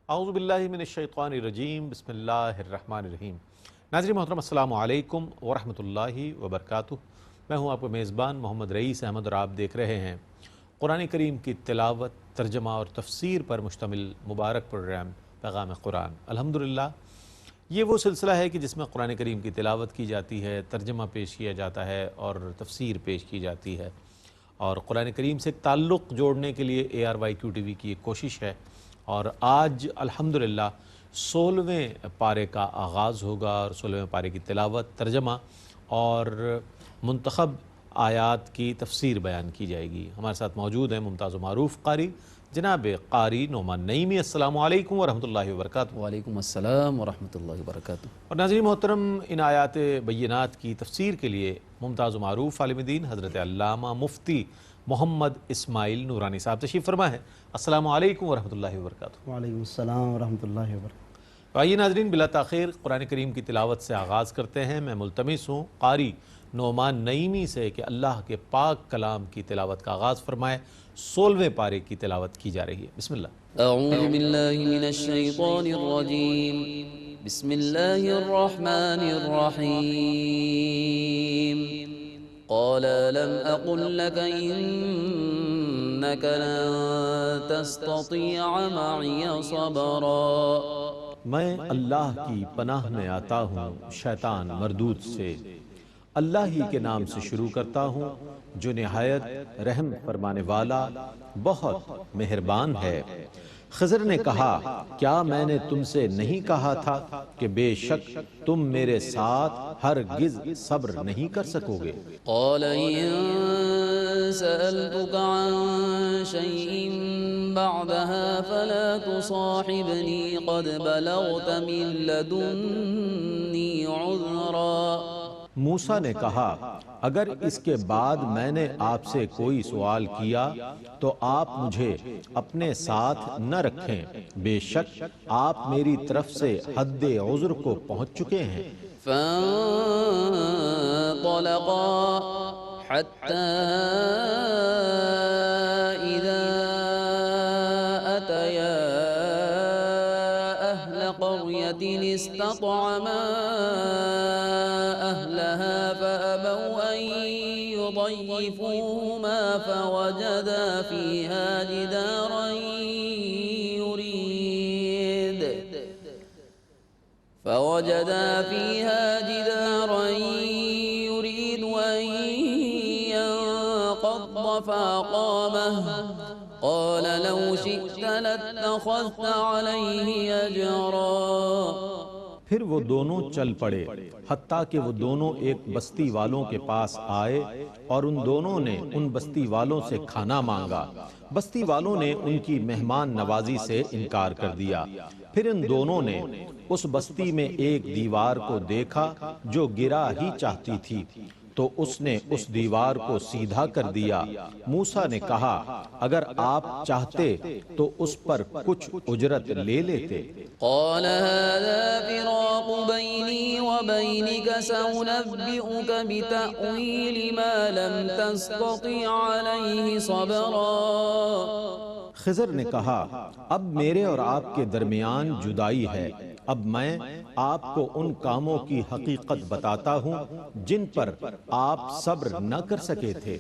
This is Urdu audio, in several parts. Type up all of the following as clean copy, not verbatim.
اعوذ باللہ من الشیطان الرجیم بسم اللہ الرحمن الرحیم۔ ناظرین محترم السلام علیکم ورحمۃ اللہ وبرکاتہ۔ میں ہوں آپ کا میزبان محمد رئیس احمد اور آپ دیکھ رہے ہیں قرآن کریم کی تلاوت، ترجمہ اور تفسیر پر مشتمل مبارک پروگرام پیغام قرآن۔ الحمدللہ یہ وہ سلسلہ ہے کہ جس میں قرآن کریم کی تلاوت کی جاتی ہے، ترجمہ پیش کیا جاتا ہے اور تفسیر پیش کی جاتی ہے، اور قرآن کریم سے ایک تعلق جوڑنے کے لیے ARYQ-TV کی ایک کوشش ہے۔ اور آج الحمدللہ 16ویں پارے کا آغاز ہوگا اور 16ویں پارے کی تلاوت، ترجمہ اور منتخب آیات کی تفسیر بیان کی جائے گی۔ ہمارے ساتھ موجود ہیں ممتاز و معروف قاری جناب قاری نعمان نعیمی۔ السلام علیکم ورحمۃ اللہ وبرکاتہ۔ وعلیکم السلام ورحمۃ اللہ وبرکاتہ۔ اور ناظرین محترم، ان آیات بینات کی تفسیر کے لیے ممتاز و معروف عالم دین حضرت علامہ مفتی محمد اسماعیل نورانی صاحب تشریف فرما ہے۔ السلام علیکم ورحمۃ اللہ وبرکاتہ۔ وعلیکم السلام ورحمۃ اللہ وبرکاتہ۔ آئیے ناظرین بلا تاخیر قرآن کریم کی تلاوت سے آغاز کرتے ہیں۔ میں ملتمس ہوں قاری نعمان نعیمی سے کہ اللہ کے پاک کلام کی تلاوت کا آغاز فرمائے۔ 16ویں پارے کی تلاوت کی جا رہی ہے۔ بسم اللہ۔ اعوذ باللہ من الشیطان الرجیم، بسم اللہ الرحمن الرحیم۔ قال لم اقل لك انك لن تستطيع معي صبرا۔ میں اللہ کی پناہ میں آتا ہوں شیطان مردود سے۔ اللہ ہی کے نام سے شروع کرتا ہوں جو نہایت رحم فرمانے والا بہت مہربان ہے۔ خضر نے کہا کیا میں نے تم سے نہیں کہا تھا کہ بے شک تم میرے ساتھ ہرگز صبر نہیں کر سکو گے؟ قال إن سألتك عن شيء بعدها فلا تصاحبني قد بلغت من لدني عذرا۔ موسیٰ نے کہا اگر اس کے بعد میں نے آپ سے کوئی سوال کیا تو آپ مجھے اپنے ساتھ نہ رکھیں، بے شک آپ میری طرف سے حد عذر کو پہنچ چکے ہیں۔ فانطلقا حتى إذا أتيا أهل قرية استطعما أهلها فأبوا أن يضيفوهما فوجدا فيها جدارا يريد أن ينقض فأقامه قال لو شئت لاتخذت عليه أجرا۔ پھر وہ دونوں چل پڑے حتیٰ کہ وہ دونوں ایک بستی والوں کے پاس آئے اور ان دونوں نے ان بستی والوں سے کھانا مانگا۔ بستی والوں نے ان کی مہمان نوازی سے انکار کر دیا۔ پھر ان دونوں نے اس بستی میں ایک دیوار کو دیکھا جو گرا ہی چاہتی تھی تو اس نے اس دیوار کو سیدھا کر دیا۔ موسیٰ نے کہا اگر آپ چاہتے تو اس پر کچھ اجرت لے لیتے۔ قال هذا فراق بيني وبينك سأنبئك بتأويل ما لم تستطع عليه صبرا۔ خضر نے کہا اب میرے اور آپ کے درمیان جدائی ہے، اب میں آپ کو ان کاموں کی حقیقت بتاتا ہوں جن پر آپ صبر نہ کر سکے تھے۔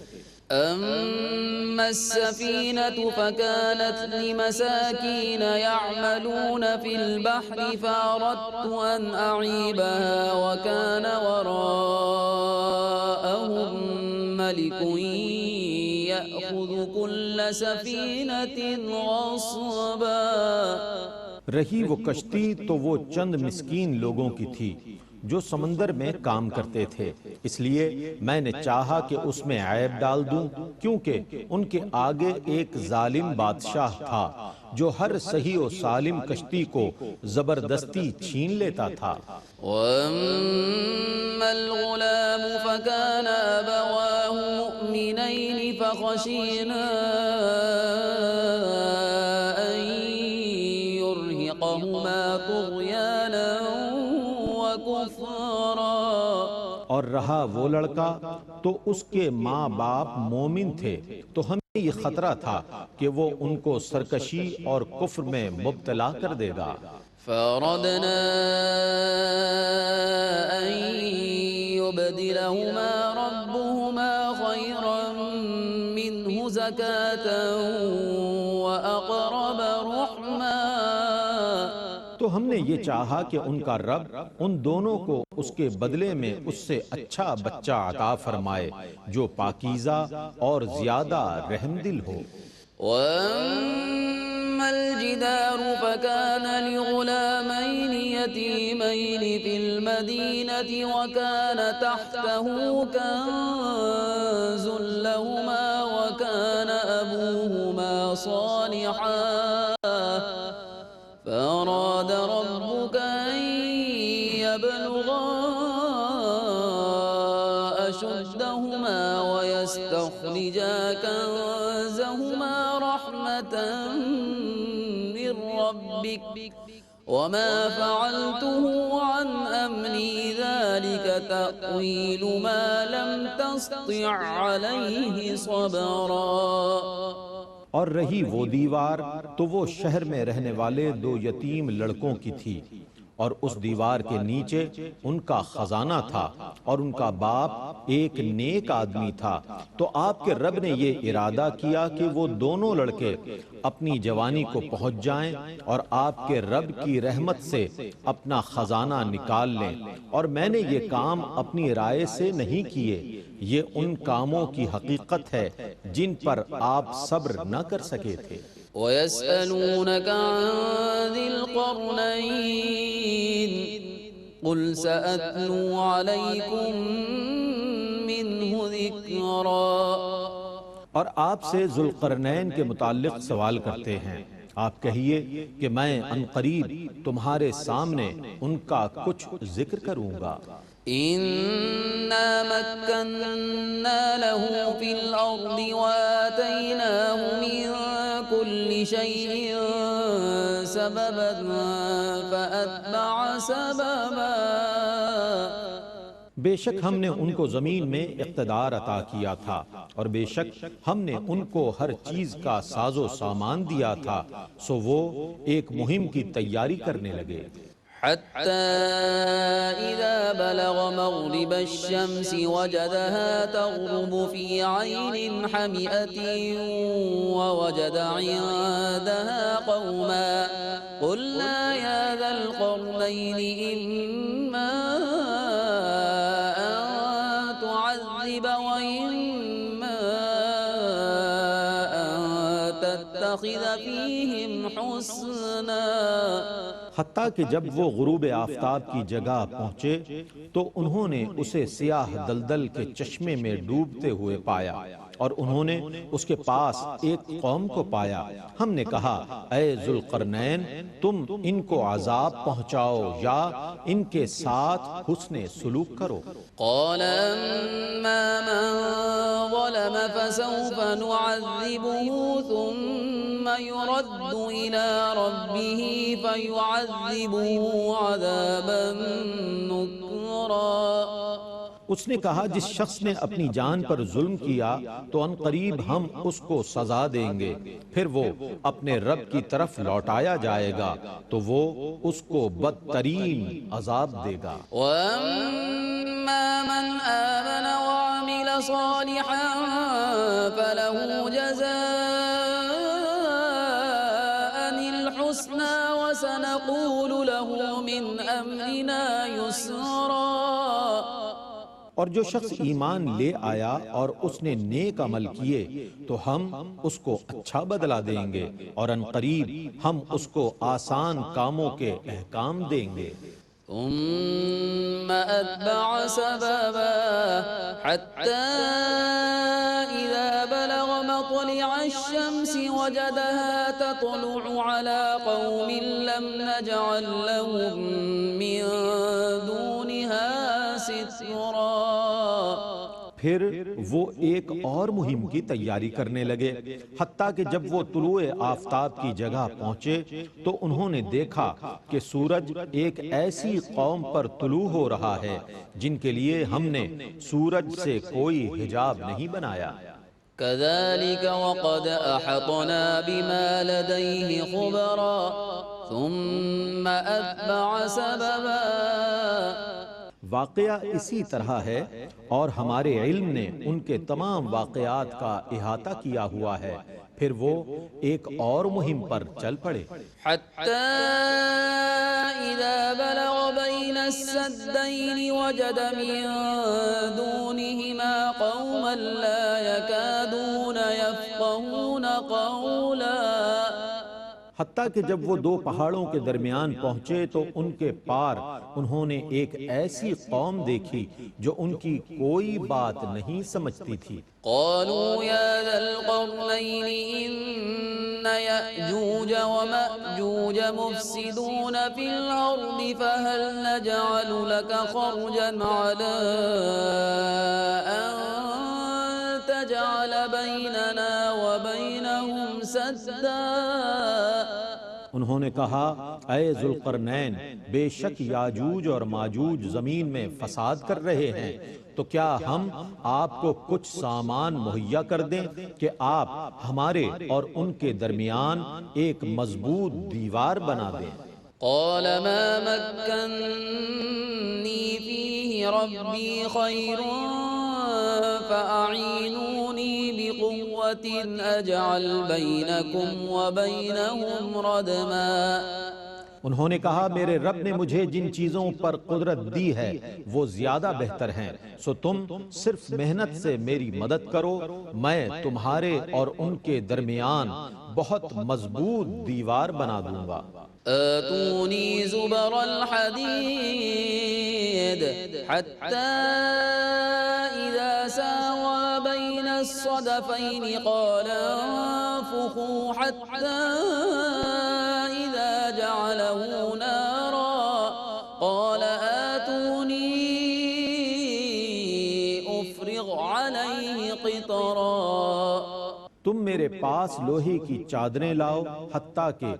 أما السفينة فكانت لمساكين يعملون في البحر فأردت أن أعيبها وكان وراءهم ملك يأخذ كل سفينة غصبا۔ رہی وہ کشتی تو وہ چند مسکین لوگوں کی تھی جو سمندر میں کام کرتے تھے، اس لیے میں نے چاہا کہ اس میں عیب ڈال دوں کیونکہ ان کے آگے ایک ظالم بادشاہ تھا جو ہر صحیح و سالم کشتی کو زبردستی چھین لیتا تھا۔ وَأَمَّا الْغُلَامُ فَكَانَ أَبَوَاهُ مُؤْمِنَيْنِ فَخَشِينَا أَن يُرْهِقَهُمَا طُغْيَانًا وَكُفْرًا۔ اور رہا وہ لڑکا تو اس کے ماں باپ مومن تھے تو ہم یہ خطرہ تھا کہ وہ ان کو سرکشی اور کفر میں مبتلا کر دے گا۔ فأردنا أن يبدلهما ربهما خيرا منه زكاة وأقرب رحما۔ تو ہم نے یہ چاہا کہ ان کا رب ان دونوں کو اس کے بدلے میں اس سے اچھا بچہ عطا فرمائے جو پاکیزہ اور زیادہ رحم دل ہو۔ وأما الجدار فكان لغلامين يتيمين في المدينة وكان تحته كنز لهما وكان أبوهما صالحا فأراد ربك أن يبلغا أشدهما ويستخرجا كنزهما رحمة من ربك وما فعلته عن أمري ذلك تأويل ما لم تستطع عليه صبرا۔ اور رہی وہ دیوار تو وہ شہر میں رہنے والے 2 یتیم لڑکوں کی تھی، اور اس دیوار کے نیچے ان کا خزانہ تھا، اور ان کا باپ ایک نیک آدمی تھا۔ تو آپ کے رب نے یہ ارادہ کیا کہ وہ دونوں لڑکے اپنی جوانی کو پہنچ جائیں اور آپ کے رب کی رحمت سے اپنا خزانہ نکال لیں، اور میں نے یہ کام اپنی رائے سے نہیں کیے، یہ ان کاموں کی حقیقت ہے جن پر آپ صبر نہ کر سکے تھے۔ ويسألونك عن ذي القرنين قل سأتلو عليكم منه ذكرا۔ اور آپ سے ذوالقرنین کے متعلق سوال کرتے ہیں، آپ کہیے کہ میں عنقریب تمہارے سامنے ان کا کچھ ذکر کروں گا۔ إنا مكنا له في الأرض وآتيناه من كل شيء سببا فأتبع سببا۔ بے شک ہم نے ان کو زمین میں اقتدار عطا کیا تھا، اور بے شک ہم نے ان کو ہر چیز کا ساز و سامان دیا تھا، سو وہ ایک مہم کی تیاری کرنے لگے۔ حتى إذا بلغ مغرب الشمس وجدها تغرب في عين حمئة ووجد عندها قوما قلنا يا ذا القرنين إما أن تعذب وإما أن تتخذ فيهم حسنا۔ حتیٰ کہ جب وہ غروب آفتاب کی جگہ پہنچے تو انہوں نے اسے سیاہ دلدل کے چشمے میں ڈوبتے ہوئے پایا، اور انہوں نے اس کے پاس ایک قوم کو پایا۔ ہم نے کہا اے ذوالقرنین تم ان کو عذاب پہنچاؤ یا ان کے ساتھ حسن سلوک کرو۔ قال اما من ظلم فسوف نعذبه ثم يرد الى ربه فيعذبه عذابا نكرا۔ اس نے کہا جس شخص نے اپنی جان پر ظلم کیا تو ان قریب ہم اس کو سزا دیں گے، پھر وہ اپنے رب کی طرف لوٹایا جائے گا تو وہ اس کو بدترین عذاب دے گا۔ وَأَمَّا مَنْ آمَنَ وَعَمِلَ صَالِحًا فَلَهُ جَزَاءً الْحُسْنَى وَسَنَقُولُ لَهُ مِنْ أَمْرِنَا يُسْرًا۔ اور جو شخص ایمان لے آیا اور اس نے نیک عمل کیے تو ہم اس کو اچھا بدلہ دیں گے، اور ان قریب ہم اس کو آسان کاموں کے احکام دیں گے۔ ثم أتبع سببا حتى إذا بلغ مطلع الشمس وجدها تطلع على قوم لم نجعل لهم من دونها سترا۔ پھر وہ ایک اور مہم کی تیاری کرنے لگے، حتیٰ کہ جب وہ طلوع آفتاب کی جگہ پہنچے تو انہوں نے دیکھا کہ سورج ایک ایسی قوم پر طلوع ہو رہا ہے جن کے لیے ہم نے سورج سے کوئی حجاب نہیں بنایا۔ كذلك وقد أحطنا بما لديه خبرا ثم أتبع سببا. واقعہ اسی طرح ہے اور ہمارے علم نے ان کے تمام واقعات کا احاطہ کیا ہوا ہے، پھر وہ ایک اور مہم پر چل پڑے. حتى إذا بلغ بين السدين وجد من دونهما قوما لا يكادون يفقهون قولا. حتیٰ کہ جب وہ دو پہاڑوں کے درمیان پہنچے تو ان کے پار انہوں نے ایک ایسی قوم دیکھی جو ان کی کوئی بات نہیں سمجھتی تھی. قالوا يا ذا القرنين إن يأجوج ومأجوج مفسدون في الأرض فهل نجعل لك خرجا على أن تجعل بيننا وبينهم سدا. انہوں نے کہا اے ذوالقرنین، بے شک یاجوج اور ماجوج زمین میں فساد کر رہے ہیں، تو کیا ہم آپ کو کچھ سامان مہیا کر دیں کہ آپ ہمارے اور ان کے درمیان ایک مضبوط دیوار بنا دیں. قال ما مكنني فيه ربي خير فأعينوني بقوة أجعل بينكم وبينهم ردما. انہوں نے کہا میرے رب نے مجھے جن چیزوں پر قدرت دی ہے وہ زیادہ بہتر ہیں، سو تم صرف محنت سے میری مدد کرو، میں تمہارے اور ان کے درمیان بہت مضبوط دیوار بنا دوں گا. آتوني زبر الحديد حتى إذا ساوى بين الصدفين قال انفخوا حتى إذا جعله نارا قال آتوني أفرغ عليه قطرا. تم میرے پاس لوہے کی چادریں لاؤ حتیٰ کہ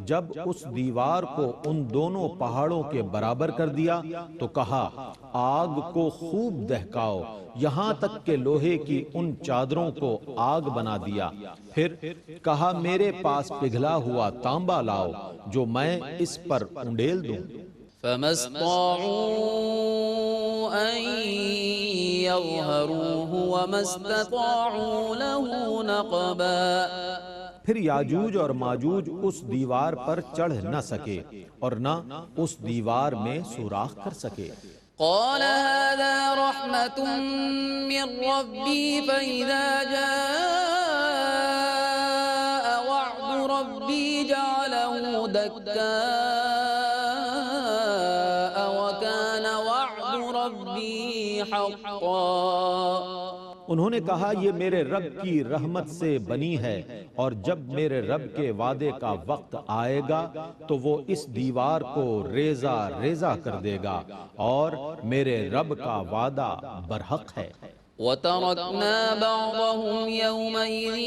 جب اس دیوار کو ان دونوں پہاڑوں کے برابر کر دیا تو کہا آگ کو خوب دہکاؤ یہاں تک کہ لوہے کی ان چادروں کو آگ بنا دیا. پھر کہا میرے پاس پگھلا ہوا تانبا لاؤ جو میں اس پر انڈیل دوں. فما استطاعوا أن يظهروه وما استطاعوا له نقبا. پھر یاجوج اور ماجوج اس دیوار پر چڑھ نہ سکے اور نہ اس دیوار میں سوراخ کر سکے. قال هذا رحمة من ربي فإذا جاء وعد ربي جعله دكا انہوں نے کہا یہ میرے رب کی رحمت سے بنی ہے اور جب میرے رب کے وعدے کا وقت آئے گا تو وہ اس دیوار کو ریزہ ریزہ کر دے گا اور میرے رب کا وعدہ برحق ہے. وَتَرَكْنَا بَعْضَهُمْ يَوْمَئِذٍ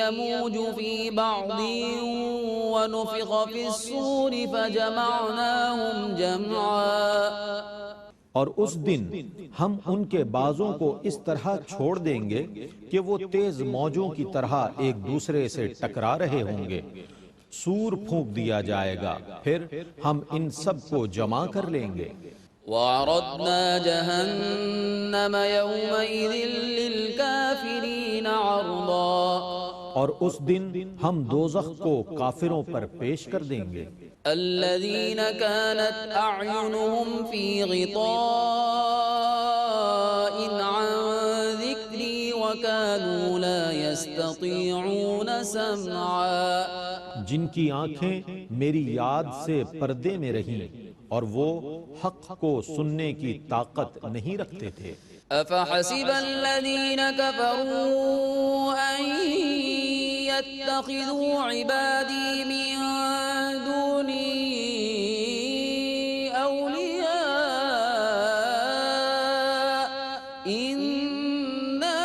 يَمُوجُ فِي بَعْضٍ وَنُفِخَ فِي الصُّورِ فَجَمَعْنَاهُمْ جَمْعًا. اور اس دن ہم ان کے بازوں کو اس طرح چھوڑ دیں گے کہ وہ تیز موجوں کی طرح ایک دوسرے سے ٹکرا رہے ہوں گے. سور پھونک دیا جائے گا پھر ہم ان سب کو جمع کر لیں گے. وَعَرَضْنَا جَهَنَّمَ يَوْمَئِذٍ لِلْكَافِرِينَ عَرْضًا. اور اس دن ہم دوزخ کو کافروں پر پیش کر دیں گے. الذين كانت أعينهم في غطاء عن ذكري وكانوا لا يستطيعون سمعا. جن کی آنکھیں میری یاد سے پردے میں رہیں اور وہ حق کو سننے کی طاقت نہیں رکھتے تھے. أفحسب الذين كفروا أن يتخذوا عبادي من دوني أولياء إنا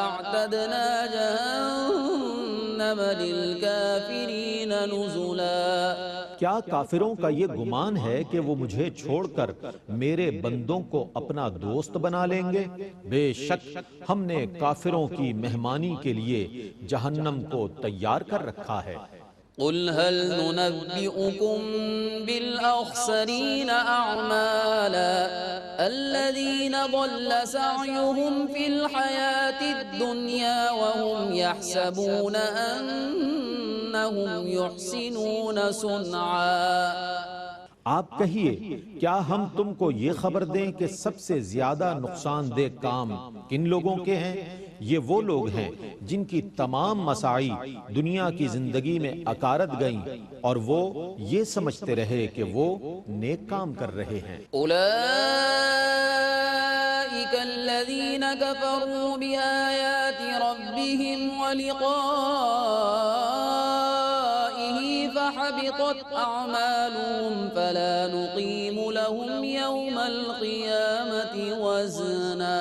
أعتدنا جهنم للكافرين نزلا کیا کافروں کا یہ گمان ہے کہ وہ مجھے چھوڑ کر میرے بندوں کو اپنا دوست بنا لیں گے؟ بے شک ہم نے کافروں کی مہمانی کے لیے جہنم کو تیار کر رکھا ہے۔ قل هل ننبئكم بالأخسرين أعمالا الذين ضل سعيهم في الحياة الدنيا وهم يحسبون أنهم يحسنون صنعا۔ آپ کہیے کیا ہم تم کو یہ خبر دیں کہ سب سے زیادہ نقصان دہ کام کن لوگوں کے ہیں؟ یہ وہ لوگ ہیں جن کی تمام مساعی دنیا کی زندگی میں اکارت گئیں اور وہ یہ سمجھتے رہے کہ وہ نیک کام کر رہے ہیں۔ أولئك الذين كفروا بآيات ربهم ولقائه فحبطت أعمالهم فلا نقيم لهم يوم القيامة وزنا۔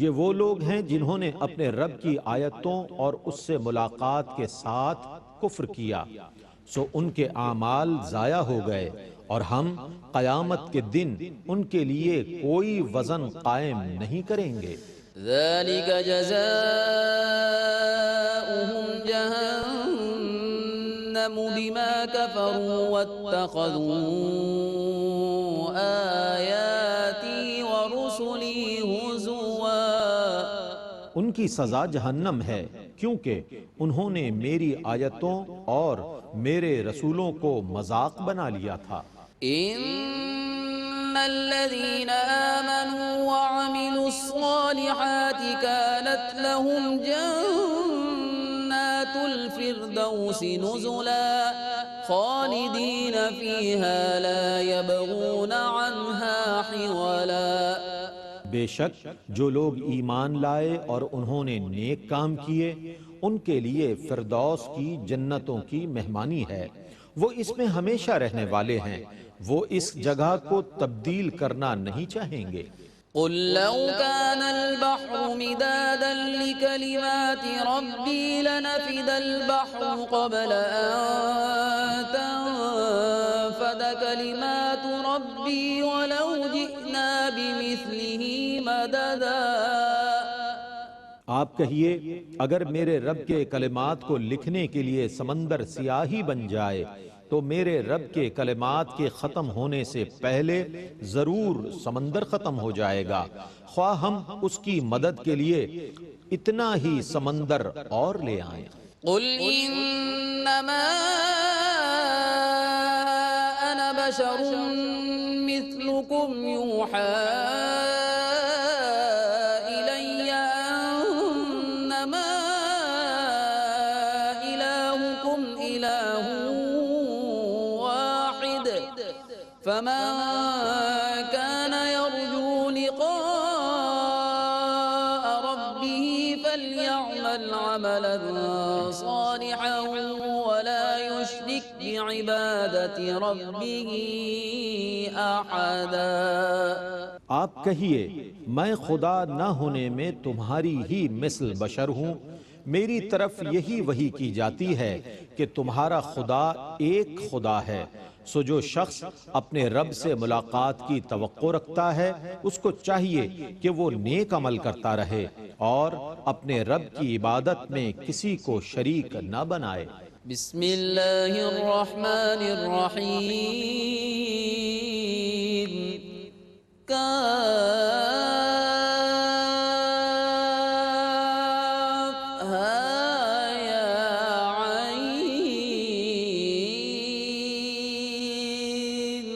یہ وہ لوگ ہیں جنہوں نے اپنے رب کی آیتوں اور اس سے ملاقات کے ساتھ کفر کیا، سو ان کے اعمال ضائع ہو گئے اور ہم قیامت کے دن ان کے لیے کوئی وزن قائم نہیں کریں گے۔ ذلك جزاؤهم جهنم بما كفروا واتخذوا آياتي ورسلي هزوا۔ ان کی سزا جہنم ہے کیونکہ انہوں نے میری آیتوں اور میرے رسولوں کو مذاق بنا لیا تھا۔ ان الذين آمنوا وعملوا الصالحات كانت لهم جنات الفردوس نزلا خالدين فيها لا يبغون عنها حولا۔ بے شک جو لوگ ایمان لائے اور انہوں نے نیک کام کیے ان کے لیے فردوس کی جنتوں کی مہمانی ہے، وہ اس میں ہمیشہ رہنے والے ہیں، وہ اس جگہ کو تبدیل کرنا نہیں چاہیں گے۔ قل لو كان البحر مدادا لكلمات ربي لنفد البحر قبل أن تنفد كلمات ربي ولو جئنا بمثله مددا۔ آپ کہیے اگر میرے رب کے کلمات کو لکھنے کے لیے سمندر سیاہی بن جائے تو میرے رب کے کلمات کے ختم ہونے سے پہلے ضرور سمندر ختم ہو جائے گا، خواہ ہم اس کی مدد کے لیے اتنا ہی سمندر اور لے آئیں۔ قل انما انا بشر مثلكم يوحى الي انما الهكم اله واحد فمن كان يرجو لقاء ربه فليعمل عملا صالحا ولا يشرك بعبادة ربه أحدا۔ آپ کہیے میں خدا نہ ہونے میں تمہاری ہی مثل بشر ہوں، میری طرف یہی وحی کی جاتی ہے کہ تمہارا خدا ایک خدا ہے، سو جو شخص اپنے رب سے ملاقات کی توقع رکھتا ہے اس کو چاہیے کہ وہ نیک عمل کرتا رہے اور اپنے رب کی عبادت میں کسی کو شریک نہ بنائے۔ بسم اللہ الرحمن الرحیم کاف ہا یا عین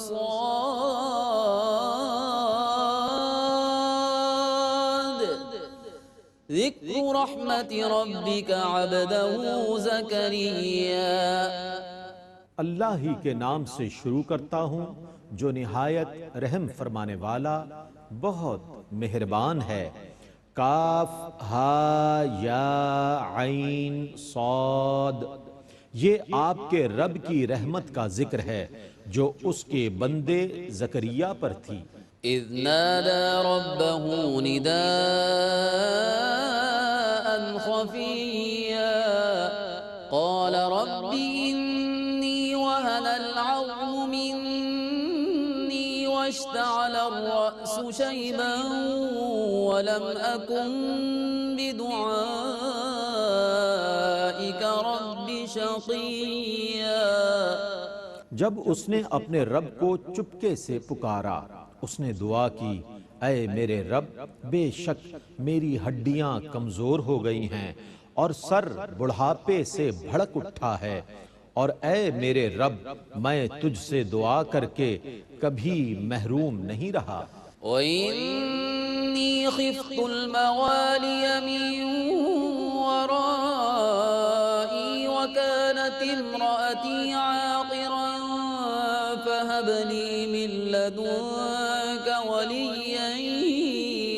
صاد ذکر رحمت ربک عبدہ زکریا۔ اللہ ہی کے نام سے شروع کرتا ہوں جو نہایت رحم فرمانے والا بہت مہربان ہے۔ کاف ہا یا عین صاد، یہ آپ کے رب کی رحمت کا ذکر ہے جو اس کے بندے زکریا پر تھی۔ اذ نادى ربه نداء خفيا قال رب إني وهن العظم مني واشتعل الرأس شيبا ولم أكن بدعائك رب شقيا. جب اس نے اپنے رب کو چپکے سے پکارا اس نے دعا کی اے میرے رب بے شک میری ہڈیاں کمزور ہو گئی ہیں اور سر بڑھاپے سے بھڑک اٹھا ہے اور اے میرے رب میں تجھ سے دعا کر کے کبھی محروم نہیں رہا. وإني خفت الموالي من ورائي وكانت امرأتي عاقرا فهب لي من لدنك وليا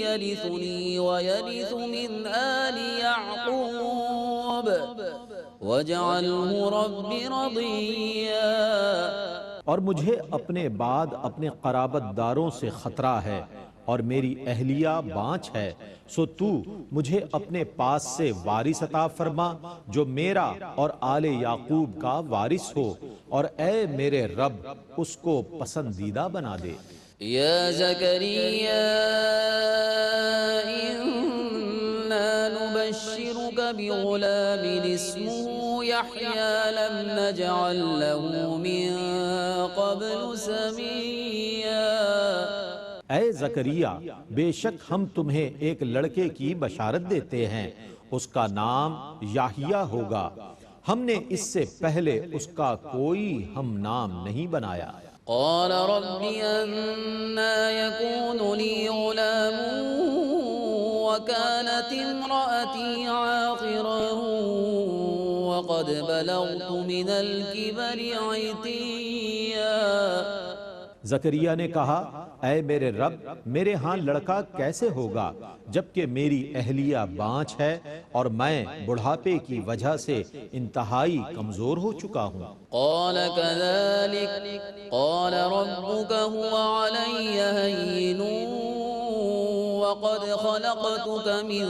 يرثني ويرث من آل يعقوب واجعله رب رضيا. اور مجھے اپنے بعد اپنے قرابت داروں سے خطرہ ہے اور میری اہلیہ بانچ ہے سو تو مجھے اپنے پاس سے وارث عطا فرما جو میرا اور آل یعقوب کا وارث ہو اور اے میرے رب اس کو پسندیدہ بنا دے. يا زكريا إنا نبشرك بغلام اسمه يحيى لم نجعل له من قبل سميا. اے زکریا بے شک ہم تمہیں ایک لڑکے کی بشارت دیتے ہیں اس کا نام یحییٰ ہوگا ہم نے اس سے پہلے اس کا کوئی ہم نام نہیں بنایا. قال رب أنا يكون لي غلام وكانت امرأتي عاقرا وقد بلغت من الكبر عتيا. زکریا نے کہا اے میرے رب میرے ہاں لڑکا کیسے ہوگا جبکہ میری اہلیہ بانچ ہے اور میں بڑھاپے کی وجہ سے انتہائی کمزور ہو چکا ہوں. قال كذلك قال ربك هو علي هين وقد خلقتك من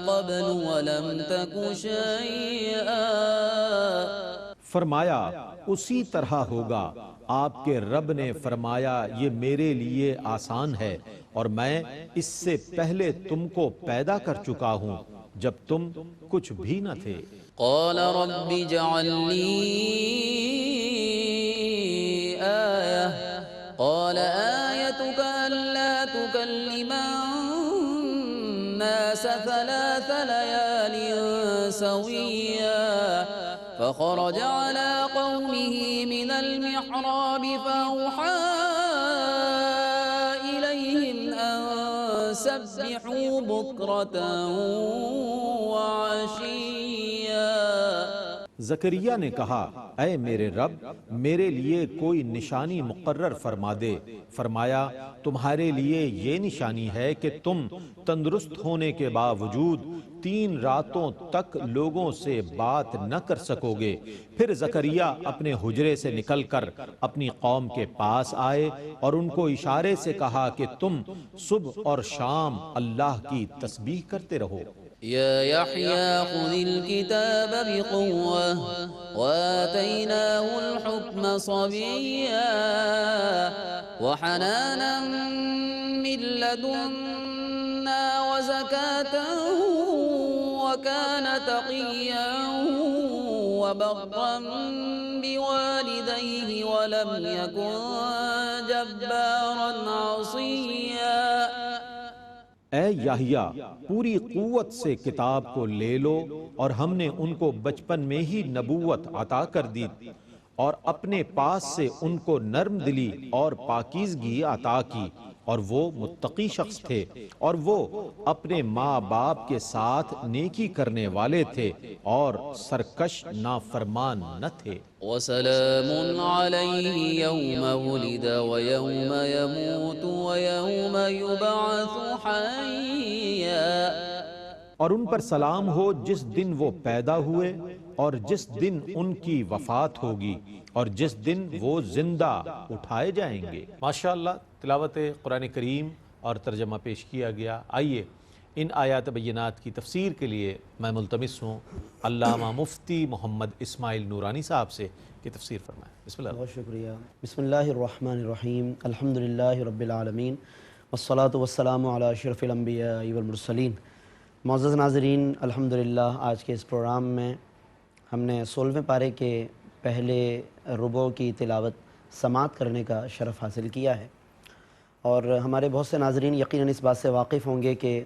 قبل ولم تك شيئا. فرمایا اسی طرح ہوگا آپ کے رب نے فرمایا یہ میرے لیے آسان ہے اور میں اس سے پہلے تم کو پیدا کر چکا ہوں جب تم کچھ بھی نہ تھے. قال رب اجعل لي آية قال آيتك ألا تكلم الناس 3 ليال سويا. فخرج على قومه من المحراب فأوحى إليهم أن سبحوا بكرة وعشيا. زکریا نے کہا اے میرے رب میرے لیے کوئی نشانی مقرر فرما دے. فرمایا تمہارے لیے یہ نشانی ہے کہ تم تندرست ہونے کے باوجود 3 راتوں تک لوگوں سے بات نہ کر سکو گے. پھر زکریا اپنے حجرے سے نکل کر اپنی قوم کے پاس آئے اور ان کو اشارے سے کہا کہ تم صبح اور شام اللہ کی تسبیح کرتے رہو. يا يحيى خذ الكتاب بقوة وآتيناه الحكم صبيا وحنانا من لدنا وزكاة وكان تقيا وبرا بوالديه ولم يكن جبارا عصيا. اے یحییٰ پوری قوت سے کتاب کو لے لو اور ہم نے ان کو بچپن میں ہی نبوت عطا کر دی اور اپنے پاس سے ان کو نرم دلی اور پاکیزگی عطا کی اور وہ متقی شخص تھے اور وہ اپنے ماں باپ کے ساتھ نیکی کرنے والے تھے اور سرکش نافرمان نہ تھے. وسلام عليه يوم ولد ويوم يموت ويوم يبعث حيا. اور ان پر سلام ہو جس دن وہ پیدا ہوئے اور جس دن ان کی وفات ہوگی اور جس دن وہ زندہ اٹھائے جائیں گے. ماشاءاللہ تلاوت قرآن کریم اور ترجمہ پیش کیا گیا. آئیے ان آیات بینات کی تفسیر کے لیے میں ملتمس ہوں علامہ مفتی محمد اسماعیل نورانی صاحب سے کہ تفسیر فرمائیں۔ بسم اللہ۔ بہت شکریہ۔ بسم اللہ الرحمن الرحیم، الحمدللہ رب العالمین، والصلاة والسلام علی اشرف الانبیاء والمرسلین۔ معزز ناظرین، الحمدللہ آج کے اس پروگرام میں ہم نے 16ویں پارے کے پہلے ربع کی تلاوت سماعت کرنے کا شرف حاصل کیا ہے، اور ہمارے بہت سے ناظرین یقیناً اس بات سے واقف ہوں گے کہ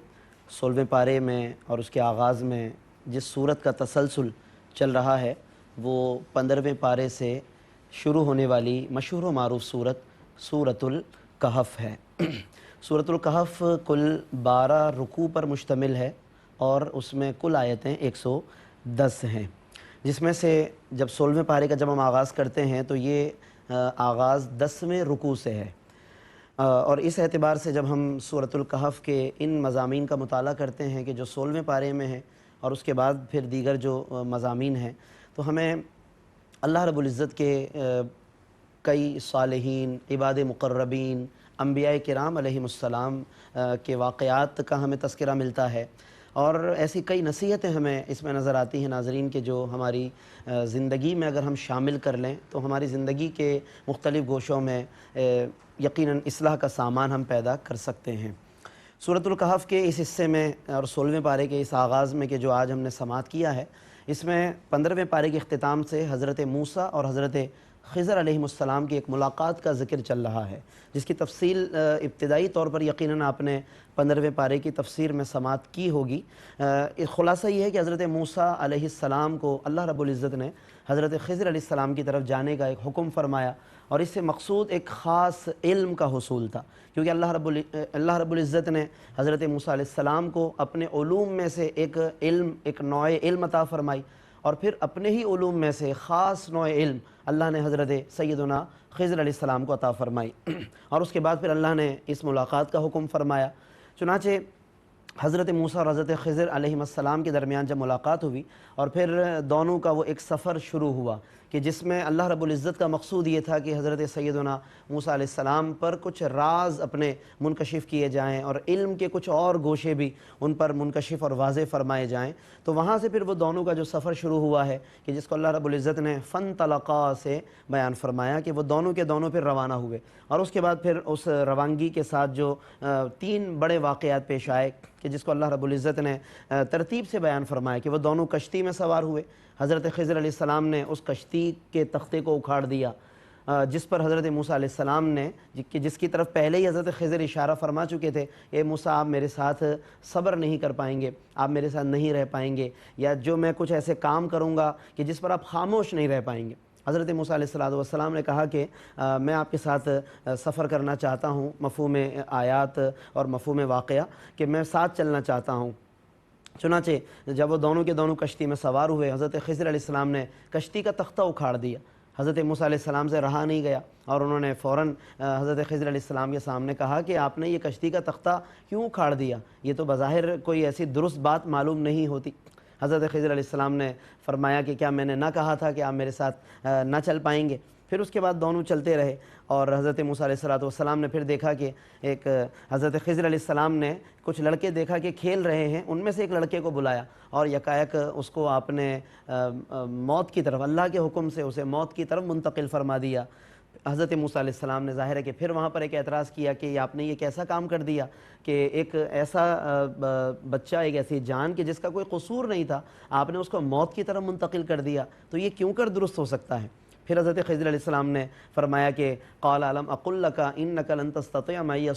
16ویں پارے میں اور اس کے آغاز میں جس سورت کا تسلسل چل رہا ہے وہ 15ویں پارے سے شروع ہونے والی مشہور و معروف سورت الکہف ہے۔ سورت الکہف کل 12 رکوع پر مشتمل ہے اور اس میں کل آیتیں 110 ہیں، جس میں سے جب 16ویں پارے کا جب ہم آغاز کرتے ہیں تو یہ آغاز 10ویں رکوع سے ہے، اور اس اعتبار سے جب ہم سورت الکہف کے ان مضامین کا مطالعہ کرتے ہیں کہ جو 16ویں پارے میں ہیں اور اس کے بعد پھر دیگر جو مضامین ہیں، تو ہمیں اللہ رب العزت کے کئی صالحین، عباد مقربین، انبیاء کرام علیہم السلام کے واقعات کا ہمیں تذکرہ ملتا ہے، اور ایسی کئی نصیحتیں ہمیں اس میں نظر آتی ہیں ناظرین کہ جو ہماری زندگی میں اگر ہم شامل کر لیں تو ہماری زندگی کے مختلف گوشوں میں یقیناً اصلاح کا سامان ہم پیدا کر سکتے ہیں۔ سورت الکہف کے اس حصے میں اور 16ویں پارے کے اس آغاز میں کہ جو آج ہم نے سماعت کیا ہے، اس میں 15ویں پارے کے اختتام سے حضرت موسیٰ اور حضرت خضر علیہم السلام کی ایک ملاقات کا ذکر چل رہا ہے، جس کی تفصیل ابتدائی طور پر یقیناً آپ نے 15ویں پارے کی تفسیر میں سماعت کی ہوگی۔ خلاصہ یہ ہے کہ حضرت موسیٰ علیہ السلام کو اللہ رب العزت نے حضرت خضر علیہ السلام کی طرف جانے کا ایک حکم فرمایا، اور اس سے مقصود ایک خاص علم کا حصول تھا، کیونکہ اللہ رب العزت نے حضرت موسیٰ علیہ السلام کو اپنے علوم میں سے ایک نوع علم عطا فرمائی، اور پھر اپنے ہی علوم میں سے خاص نوع علم اللہ نے حضرت سیدنا خضر علیہ السلام کو عطا فرمائی، اور اس کے بعد پھر اللہ نے اس ملاقات کا حکم فرمایا۔ چنانچہ حضرت موسیٰ اور حضرت خضر علیہ السلام کے درمیان جب ملاقات ہوئی اور پھر دونوں کا وہ ایک سفر شروع ہوا کہ جس میں اللہ رب العزت کا مقصود یہ تھا کہ حضرت سیدنا موسیٰ علیہ السلام پر کچھ راز اپنے منکشف کیے جائیں اور علم کے کچھ اور گوشے بھی ان پر منکشف اور واضح فرمائے جائیں۔ تو وہاں سے پھر وہ دونوں کا جو سفر شروع ہوا ہے کہ جس کو اللہ رب العزت نے فانطلقا سے بیان فرمایا کہ وہ دونوں کے دونوں پھر روانہ ہوئے، اور اس کے بعد پھر اس روانگی کے ساتھ جو 3 بڑے واقعات پیش آئے کہ جس کو اللہ رب العزت نے ترتیب سے بیان فرمایا کہ وہ دونوں کشتی میں سوار ہوئے۔ حضرت خضر علیہ السلام نے اس کشتی کے تختے کو اکھاڑ دیا جس پر حضرت موسیٰ علیہ السلام نے جس کی طرف پہلے ہی حضرت خضر اشارہ فرما چکے تھے، اے موسیٰ آپ میرے ساتھ صبر نہیں کر پائیں گے، آپ میرے ساتھ نہیں رہ پائیں گے، یا جو میں کچھ ایسے کام کروں گا کہ جس پر آپ خاموش نہیں رہ پائیں گے۔ حضرت موسیٰ علیہ السلام نے کہا کہ میں آپ کے ساتھ سفر کرنا چاہتا ہوں، مفہوم آیات اور مفہوم واقعہ کہ میں ساتھ چلنا چاہتا ہوں۔ چنانچہ جب وہ دونوں کے دونوں کشتی میں سوار ہوئے، حضرت خضر علیہ السلام نے کشتی کا تختہ اکھاڑ دیا۔ حضرت موسیٰ علیہ السلام سے رہا نہیں گیا اور انہوں نے فوراً حضرت خضر علیہ السلام کے سامنے کہا کہ آپ نے یہ کشتی کا تختہ کیوں اکھاڑ دیا؟ یہ تو بظاہر کوئی ایسی درست بات معلوم نہیں ہوتی۔ حضرت خضر علیہ السلام نے فرمایا کہ کیا میں نے نہ کہا تھا کہ آپ میرے ساتھ نہ چل پائیں گے؟ پھر اس کے بعد دونوں چلتے رہے، اور حضرت موسیٰ علیہ السلام نے پھر دیکھا کہ ایک حضرت خضر علیہ السلام نے کچھ لڑکے دیکھا کہ کھیل رہے ہیں، ان میں سے ایک لڑکے کو بلایا اور یکایک اس کو آپ نے موت کی طرف، اللہ کے حکم سے اسے موت کی طرف منتقل فرما دیا۔ حضرت موسیٰ علیہ السلام نے ظاہر ہے کہ پھر وہاں پر ایک اعتراض کیا کہ آپ نے یہ کیسا کام کر دیا کہ ایک ایسا بچہ، ایک ایسی جان کہ جس کا کوئی قصور نہیں تھا، آپ نے اس کو موت کی طرف منتقل کر دیا، تو یہ کیوں کر درست ہو سکتا ہے؟ پھر حضرت خضر علیہ السلام نے فرمایا کہ قال الم اقل لک انک لن تستطیع معی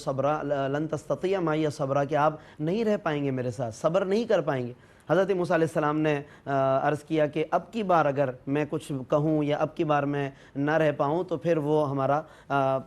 صبرا کہ آپ نہیں رہ پائیں گے میرے ساتھ، صبر نہیں کر پائیں گے۔ حضرت موسیٰ علیہ السلام نے عرض کیا کہ اب کی بار اگر میں کچھ کہوں یا اب کی بار میں نہ رہ پاؤں تو پھر وہ ہمارا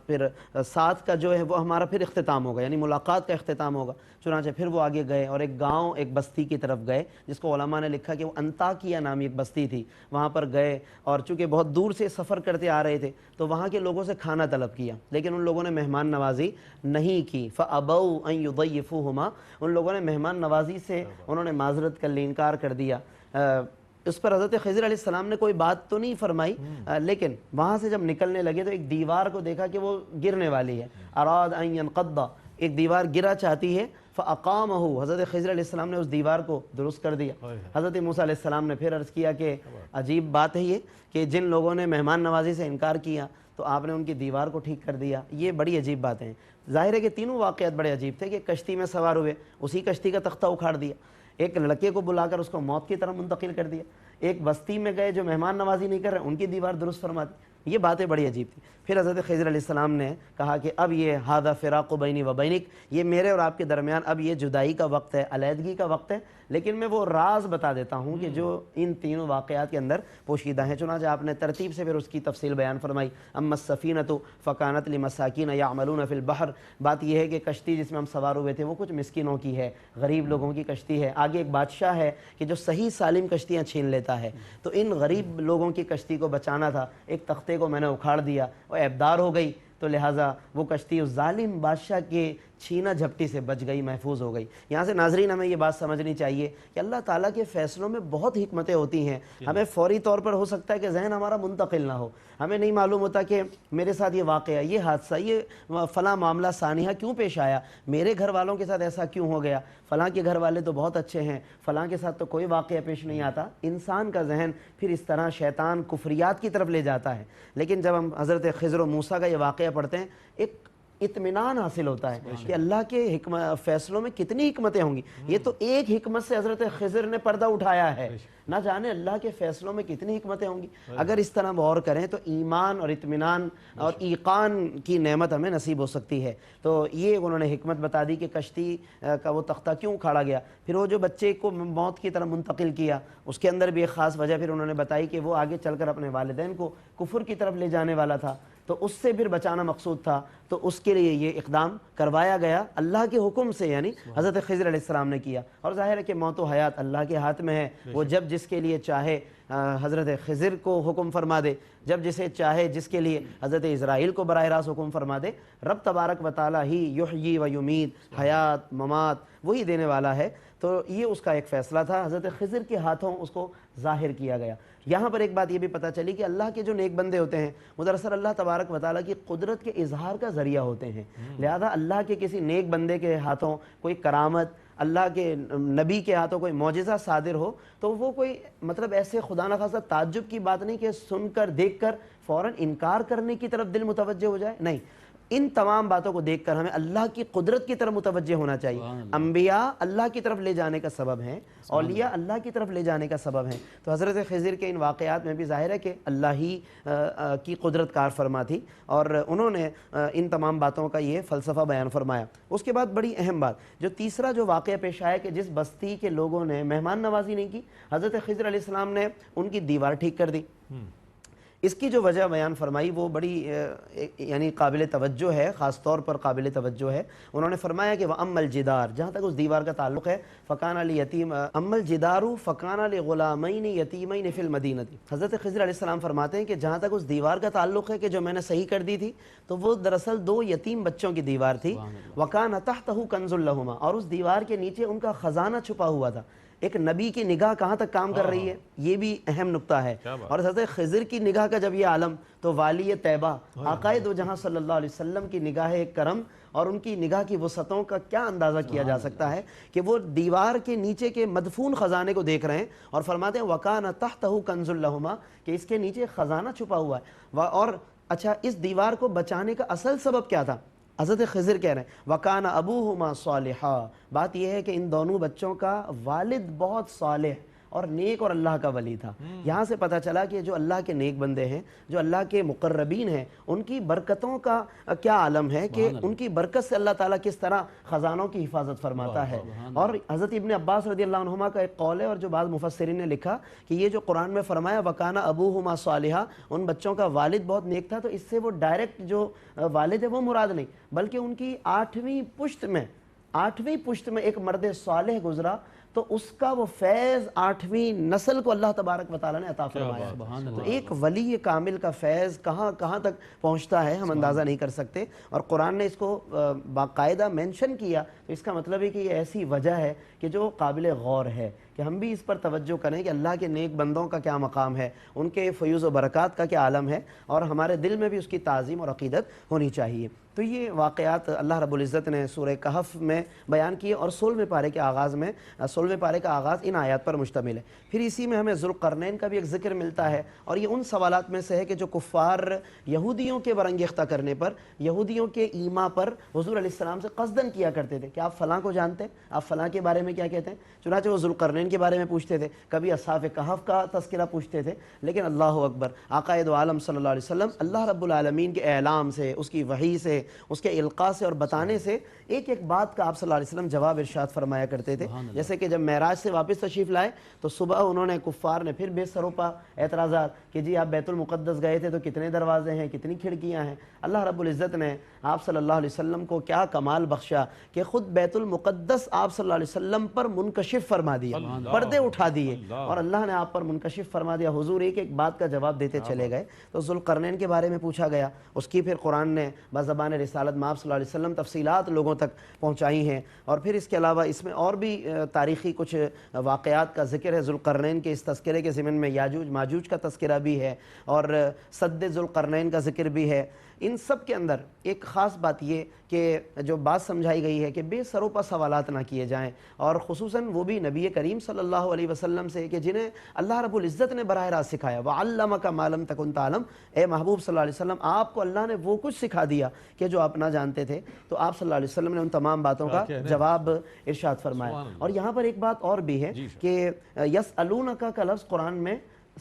پھر ساتھ کا جو ہے وہ ہمارا پھر اختتام ہوگا، یعنی ملاقات کا اختتام ہوگا۔ چنانچہ پھر وہ آگے گئے اور ایک گاؤں، ایک بستی کی طرف گئے جس کو علماء نے لکھا کہ وہ انطاکیہ نامی ایک بستی تھی، وہاں پر گئے، اور چونکہ بہت دور سے سفر کرتے آ رہے تھے تو وہاں کے لوگوں سے کھانا طلب کیا، لیکن ان لوگوں نے مہمان نوازی نہیں کی۔ فَأَبَوْا أَن يُضَيِّفُوهُمَا، ان لوگوں نے مہمان نوازی سے انہوں نے معذرت کر لی، انکار کر دیا۔ اس پر حضرت خضر علیہ السلام نے کوئی بات تو نہیں فرمائی، لیکن وہاں سے جب نکلنے لگے تو ایک دیوار کو دیکھا کہ وہ گرنے والی ہے، اراد ان ينقض، ایک دیوار گرا چاہتی ہے، فَأَقَامَهُ حضرت خضر علیہ السلام نے اس دیوار کو درست کر دیا۔ حضرت موسیٰ علیہ السلام نے پھر عرض کیا کہ عجیب بات ہے یہ کہ جن لوگوں نے مہمان نوازی سے انکار کیا تو آپ نے ان کی دیوار کو ٹھیک کر دیا، یہ بڑی عجیب باتیں ہیں۔ ظاہر ہے کہ تینوں واقعات بڑے عجیب تھے کہ کشتی میں سوار ہوئے، اسی کشتی کا تختہ اکھاڑ دیا، ایک لڑکے کو بلا کر اس کو موت کی طرف منتقل کر دیا، ایک بستی میں گئے جو مہمان نوازی نہیں کر رہے ان کی دیوار درست فرما دی، یہ باتیں بڑی عجیب تھیں۔ پھر حضرت خضر علیہ السلام نے کہا کہ اب یہ ھذا فراق بینی و بینک، یہ میرے اور آپ کے درمیان اب یہ جدائی کا وقت ہے، علیحدگی کا وقت ہے، لیکن میں وہ راز بتا دیتا ہوں کہ جو ان تینوں واقعات کے اندر پوشیدہ ہیں۔ چنانچہ آپ نے ترتیب سے پھر اس کی تفصیل بیان فرمائی۔ اما السفینۃ فکانت لمساکین یعملون فی البحر، بات یہ ہے کہ کشتی جس میں ہم سوار ہوئے تھے وہ کچھ مسکینوں کی ہے، غریب لوگوں کی کشتی ہے۔ آگے ایک بادشاہ ہے کہ جو صحیح سالم کشتیاں چھین لیتا ہے، تو ان غریب لوگوں کی کشتی کو بچانا تھا، ایک تختے کو میں نے اکھاڑ دیا، وہ عیبدار ہو گئی، تو لہٰذا وہ کشتی اس ظالم بادشاہ کے چھینا جھپٹی سے بچ گئی، محفوظ ہو گئی۔ یہاں سے ناظرین ہمیں یہ بات سمجھنی چاہیے کہ اللہ تعالیٰ کے فیصلوں میں بہت حکمتیں ہوتی ہیں۔ ہمیں فوری طور پر ہو سکتا ہے کہ ذہن ہمارا منتقل نہ ہو، ہمیں نہیں معلوم ہوتا کہ میرے ساتھ یہ واقعہ، یہ حادثہ، یہ فلاں معاملہ سانحہ کیوں پیش آیا، میرے گھر والوں کے ساتھ ایسا کیوں ہو گیا، فلاں کے گھر والے تو بہت اچھے ہیں، فلاں کے ساتھ تو کوئی واقعہ پیش نہیں آتا۔ انسان کا ذہن پھر اس طرح شیطان کفریات کی طرف لے جاتا ہے، لیکن جب ہم حضرت خضر و موسیٰ کا یہ واقعہ پڑھتے ہیں ایک اطمینان حاصل ہوتا ہے کہ اللہ کے فیصلوں میں کتنی حکمتیں ہوں گی۔ یہ تو ایک حکمت سے حضرت خضر نے پردہ اٹھایا ہے، نہ جانے اللہ کے فیصلوں میں کتنی حکمتیں ہوں گی۔ اگر اس طرح غور کریں تو ایمان اور اطمینان اور ایقان کی نعمت ہمیں نصیب ہو سکتی ہے۔ تو یہ انہوں نے حکمت بتا دی کہ کشتی کا وہ تختہ کیوں اکھاڑا گیا، پھر وہ جو بچے کو موت کی طرف منتقل کیا اس کے اندر بھی ایک خاص وجہ پھر انہوں نے بتائی کہ وہ آگے چل کر اپنے والدین کو کفر کی طرف لے جانے والا تھا، تو اس سے پھر بچانا مقصود تھا، تو اس کے لیے یہ اقدام کروایا گیا اللہ کے حکم سے، یعنی حضرت خضر علیہ السلام نے کیا۔ اور ظاہر ہے کہ موت و حیات اللہ کے ہاتھ میں ہے، وہ جب جس کے لیے چاہے حضرت خضر کو حکم فرما دے، جب جسے چاہے جس کے لیے حضرت اسرائیل کو براہ راست حکم فرما دے۔ رب تبارک و تعالیٰ ہی یحیی و یمیت، حیات ممات وہی دینے والا ہے، تو یہ اس کا ایک فیصلہ تھا، حضرت خضر کے ہاتھوں اس کو ظاہر کیا گیا۔ یہاں پر ایک بات یہ بھی پتہ چلی کہ اللہ کے جو نیک بندے ہوتے ہیں وہ دراصل اللہ تبارک و تعالیٰ کی قدرت کے اظہار کا ذریعہ ہوتے ہیں، لہذا اللہ کے کسی نیک بندے کے ہاتھوں کوئی کرامت، اللہ کے نبی کے ہاتھوں کوئی معجزہ صادر ہو تو وہ کوئی مطلب ایسے خدا نخواستہ تعجب کی بات نہیں کہ سن کر دیکھ کر فوراً انکار کرنے کی طرف دل متوجہ ہو جائے، نہیں، ان تمام باتوں کو دیکھ کر ہمیں اللہ کی قدرت کی طرف متوجہ ہونا چاہیے۔ انبیاء اللہ کی طرف لے جانے کا سبب ہیں، اولیاء اللہ کی طرف لے جانے کا سبب ہیں، تو حضرت خضر کے ان واقعات میں بھی ظاہر ہے کہ اللہ ہی کی قدرت کار فرما تھی، اور انہوں نے ان تمام باتوں کا یہ فلسفہ بیان فرمایا۔ اس کے بعد بڑی اہم بات جو تیسرا جو واقعہ پیش آیا کہ جس بستی کے لوگوں نے مہمان نوازی نہیں کی، حضرت خضر علیہ السلام نے ان کی دیوار ٹھیک کر دی۔ اس کی جو وجہ بیان فرمائی وہ بڑی یعنی قابل توجہ ہے، خاص طور پر قابل توجہ ہے۔ انہوں نے فرمایا کہ وَأَمَّا الْجِدَارُ، جہاں تک اس دیوار کا تعلق ہے، فَكَانَ لِيَتِيمٍ أَمَّا الْجِدَارُ فَكَانَ لِغُلَامَيْنِ يَتِيمَيْنِ فِي الْمَدِينَةِ۔ حضرت خضر علیہ السلام فرماتے ہیں کہ جہاں تک اس دیوار کا تعلق ہے کہ جو میں نے صحیح کر دی تھی، تو وہ دراصل دو یتیم بچوں کی دیوار تھی، وَكَانَ تَحْتَهُ كَنْزٌ لَهُمَا، اور اس دیوار کے نیچے ان کا خزانہ چھپا ہوا تھا۔ ایک نبی کی نگاہ کہاں تک کام کر رہی ہے یہ بھی اہم نقطہ ہے، اور حضرت خضر کی نگاہ کا جب یہ عالم تو والی طیبہ آقائے دو جہاں صلی اللہ علیہ وسلم کی نگاہ کرم اور ان کی نگاہ کی وسعتوں کا کیا اندازہ کیا جا سکتا ہے کہ وہ دیوار کے نیچے کے مدفون خزانے کو دیکھ رہے ہیں اور فرماتے ہیں وَكَانَ تَحْتَهُ كَنْزٌ لَهُمَا، کہ اس کے نیچے خزانہ چھپا ہوا ہے۔ اور اچھا اس دیوار کو بچانے کا اصل سبب کیا تھا؟ حضرت خضر کہہ رہے ہیں وَكَانَ أَبُوهُمَا صَالِحًا، بات یہ ہے کہ ان دونوں بچوں کا والد بہت صالح اور نیک اور اللہ کا ولی تھا۔ یہاں سے پتہ چلا کہ جو اللہ کے نیک بندے ہیں، جو اللہ کے مقربین ہیں، ان کی برکتوں کا کیا عالم ہے کہ ان کی برکت سے اللہ تعالیٰ کس طرح خزانوں کی حفاظت فرماتا ہے۔ اور حضرت ابن عباس رضی اللہ عنہما کا ایک قول ہے، اور جو بعض مفسرین نے لکھا کہ یہ جو قرآن میں فرمایا وَكَانَ أَبُوهُمَا صَالِحًا، ان بچوں کا والد بہت نیک تھا، تو اس سے وہ ڈائریکٹ جو والد ہے وہ مراد نہیں، بلکہ ان کی آٹھویں پشت میں ایک مرد صالح گزرا، تو اس کا وہ فیض آٹھویں نسل کو اللہ تبارک و تعالیٰ نے عطا فرمایا۔ تو ایک ولی کامل کا فیض کہاں تک پہنچتا ہے ہم اندازہ نہیں کر سکتے، اور قرآن نے اس کو باقاعدہ مینشن کیا، تو اس کا مطلب ہے کہ یہ ایسی وجہ ہے کہ جو قابل غور ہے کہ ہم بھی اس پر توجہ کریں کہ اللہ کے نیک بندوں کا کیا مقام ہے، ان کے فیوز و برکات کا کیا عالم ہے، اور ہمارے دل میں بھی اس کی تعظیم اور عقیدت ہونی چاہیے۔ تو یہ واقعات اللہ رب العزت نے سورہ کہف میں بیان کیے، اور 16ویں پارے کے آغاز میں 16ویں پارے کا آغاز ان آیات پر مشتمل ہے۔ پھر اسی میں ہمیں ذوالقرنین کا بھی ایک ذکر ملتا ہے، اور یہ ان سوالات میں سے ہے کہ جو کفار یہودیوں کے برانگیختہ کرنے پر، یہودیوں کے ایما پر حضور علیہ السلام سے قصداً کیا کرتے تھے کہ آپ فلاں کو جانتے ہیں، آپ فلاں کے بارے میں کیا کہتے ہیں۔ چنانچہ وہ ذوالقرنین کے بارے میں پوچھتے تھے، کبھی اصحاب کہف کا تذکرہ پوچھتے تھے، لیکن اللہ اکبر، آقا دو عالم صلی اللہ علیہ وسلم اللہ رب العالمین کے اعلام سے، اس کی وحی سے، اس کے القاء سے اور بتانے سے ایک ایک بات کا آپ صلی اللہ علیہ وسلم جواب ارشاد فرمایا کرتے تھے۔ جیسے کہ جب معراج سے واپس تشریف لائے تو صبح انہوں نے، کفار نے پھر بے سروپا اعتراضات کہ جی آپ بیت المقدس گئے تھے تو کتنے دروازے ہیں، کتنی کھڑکیاں ہیں۔ اللہ رب العزت نے آپ صلی اللہ علیہ وسلم کو کیا کمال بخشا کہ خود بیت المقدس آپ صلی اللہ علیہ وسلم پر منکشف فرما دیا، پردے اٹھا دیے، اور اللہ نے آپ پر منکشف فرما دیا۔ حضور ایک ایک بات کا جواب دیتے چلے گئے۔ تو ذوالقرنین کے بارے میں پوچھا گیا، اس کی پھر قرآن نے بزبان رسالت میں آپ صلی اللہ علیہ وسلم تفصیلات لوگوں تک پہنچائی ہیں، اور پھر اس کے علاوہ اس میں اور بھی تاریخی کچھ واقعات کا ذکر ہے۔ ذوالقرنین کے اس تذکرے کے ضمن میں یاجوج ماجوج کا تذکرہ بھی ہے، اور سد ذوالقرنین کا ذکر بھی ہے۔ ان سب کے اندر ایک خاص بات یہ کہ جو بات سمجھائی گئی ہے کہ بے سروپا سوالات نہ کیے جائیں، اور خصوصاً وہ بھی نبی کریم صلی اللہ علیہ وسلم سے کہ جنہیں اللہ رب العزت نے براہ راست سکھایا۔ وَعَلَّمَكَ مَا لَمْ تَكُنْ تَعْلَمْ، اے محبوب صلی اللہ علیہ وسلم آپ کو اللہ نے وہ کچھ سکھا دیا کہ جو آپ نہ جانتے تھے۔ تو آپ صلی اللہ علیہ وسلم نے ان تمام باتوں کا جواب ارشاد فرمایا۔ اور یہاں پر ایک بات اور بھی ہے کہ یسألونک کا لفظ قرآن میں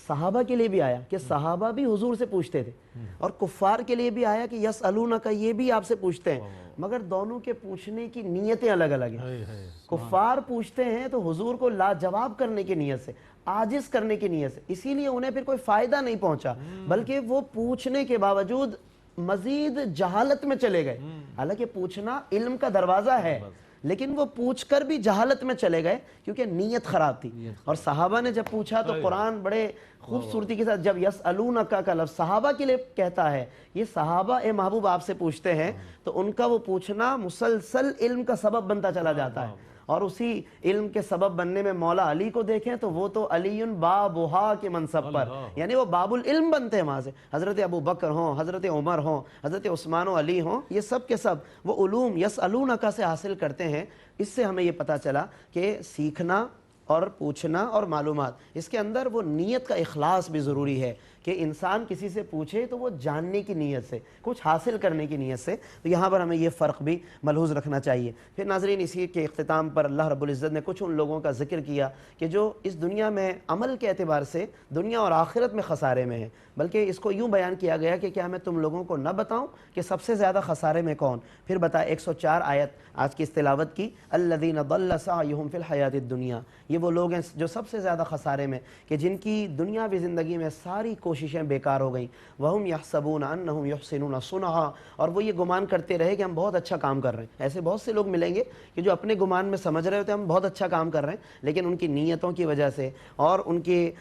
صحابہ کے لیے بھی آیا کہ صحابہ بھی حضور سے پوچھتے تھے، اور کفار کے لیے بھی آیا کہ یسألونک، یہ بھی آپ سے پوچھتے ہیں، مگر دونوں کے پوچھنے کی نیتیں الگ الگ ہیں۔ کفار پوچھتے ہیں تو حضور کو لاجواب کرنے کی نیت سے، عاجز کرنے کی نیت سے، اسی لیے انہیں پھر کوئی فائدہ نہیں پہنچا، بلکہ وہ پوچھنے کے باوجود مزید جہالت میں چلے گئے۔ حالانکہ پوچھنا علم کا دروازہ ہے، لیکن وہ پوچھ کر بھی جہالت میں چلے گئے کیونکہ نیت خراب تھی۔ اور صحابہ نے جب پوچھا تو قرآن بڑے خوبصورتی کے ساتھ جب یسألونک کا لفظ صحابہ کے لیے کہتا ہے، یہ صحابہ اے محبوب آپ سے پوچھتے ہیں، تو ان کا وہ پوچھنا مسلسل علم کا سبب بنتا چلا جاتا ہے، اور اسی علم کے سبب بننے میں مولا علی کو دیکھیں تو وہ تو علی بابھا کے منصب پر، یعنی وہ باب العلم بنتے ہیں وہاں سے۔ حضرت ابو بکر ہوں، حضرت عمر ہوں، حضرت عثمان و علی ہوں، یہ سب کے سب وہ علوم یسألونک سے حاصل کرتے ہیں۔ اس سے ہمیں یہ پتہ چلا کہ سیکھنا اور پوچھنا اور معلومات، اس کے اندر وہ نیت کا اخلاص بھی ضروری ہے کہ انسان کسی سے پوچھے تو وہ جاننے کی نیت سے، کچھ حاصل کرنے کی نیت سے۔ تو یہاں پر ہمیں یہ فرق بھی ملحوظ رکھنا چاہیے۔ پھر ناظرین، اسی کے اختتام پر اللہ رب العزت نے کچھ ان لوگوں کا ذکر کیا کہ جو اس دنیا میں عمل کے اعتبار سے دنیا اور آخرت میں خسارے میں ہیں، بلکہ اس کو یوں بیان کیا گیا کہ کیا میں تم لوگوں کو نہ بتاؤں کہ سب سے زیادہ خسارے میں کون؟ پھر بتایا 104 آیت آج کی اس تلاوت کی، الذین ضل سعیہم فی الحیات الدنیا، یہ وہ لوگ ہیں جو سب سے زیادہ خسارے میں، کہ جن کی دنیاوی زندگی میں ساری کوششیں بیکار ہو گئیں، وہم یحسبون انہم یحسنون صنعا، اور وہ یہ گمان کرتے رہے کہ ہم بہت اچھا کام کر رہے ہیں۔ ایسے بہت سے لوگ ملیں گے کہ جو اپنے گمان میں سمجھ رہے ہوتے ہیں ہم بہت اچھا کام کر رہے ہیں، لیکن ان کی نیتوں کی وجہ سے اور ان کے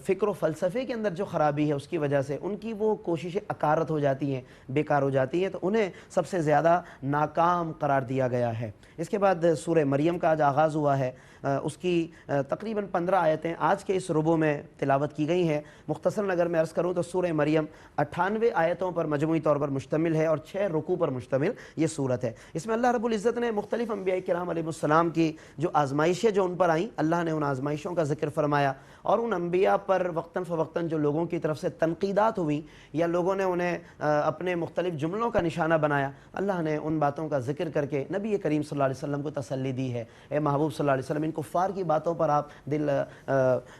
فکر و فلسفے کے اندر جو خرابی ہے اس کی وجہ سے ان کی وہ کوششیں اکارت ہو جاتی ہیں، بیکار ہو جاتی ہیں، تو انہیں سب سے زیادہ ناکام قرار دیا گیا ہے۔ اس کے بعد سورہ مریم کا آج آغاز ہوا ہے، اس کی تقریباً 15 آیتیں آج کے اس ربع میں تلاوت کی گئی ہیں۔ مختصراً اگر میں عرض کروں تو سورہ مریم 98 آیتوں پر مجموعی طور پر مشتمل ہے اور 6 رکوع پر مشتمل یہ صورت ہے۔ اس میں اللہ رب العزت نے مختلف انبیاء کرام علیہ السلام کی جو آزمائشیں جو ان پر آئیں، اللہ نے ان آزمائشوں کا ذکر فرمایا، اور ان انبیاء پر وقتاً فوقتاً جو لوگوں کی طرف سے تنقیدات ہوئیں یا لوگوں نے انہیں اپنے مختلف جملوں کا نشانہ بنایا، اللہ نے ان باتوں کا ذکر کر کے نبی کریم صلی اللہ علیہ وسلم کو تسلی دی ہے، اے محبوب صلی اللہ علیہ وسلم ان کفار کی باتوں پر